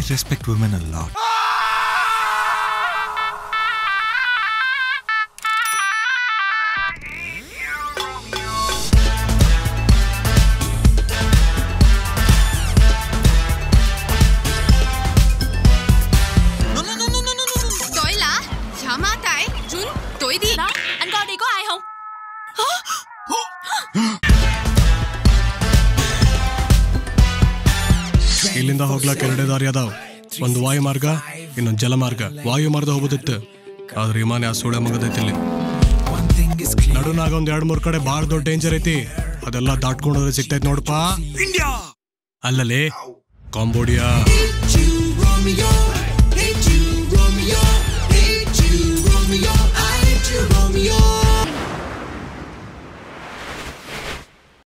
respect women a lot. ಇಲ್ಲಿಂದ ಹೋಗ್ಲಾಕ ಎರಡೇ ದಾರಿ ಅದಾವ. ಒಂದು ವಾಯು ಮಾರ್ಗ, ಇನ್ನೊಂದು ಜಲಮಾರ್ಗ. ವಾಯು ಮಾರ್ಗ ಹೋಗೋದಿತ್ತು, ಆದ್ರೆ ವಿಮಾನ ಆ ಸೂಳೆ ಮಗದೈತಿ. ಇಲ್ಲಿ ನಡುನಾಗ ಒಂದ್ 2-3 ಕಡೆ ಬಾಳ ದೊಡ್ಡ ಡೇಂಜರ್ ಐತಿ. ಅದೆಲ್ಲ ದಾಟ್ಕೊಂಡ್ರೆ ಸಿಗ್ತೈತಿ ನೋಡಪ್ಪ. India ಅಲ್ಲಲೇ Cambodia. Romeo,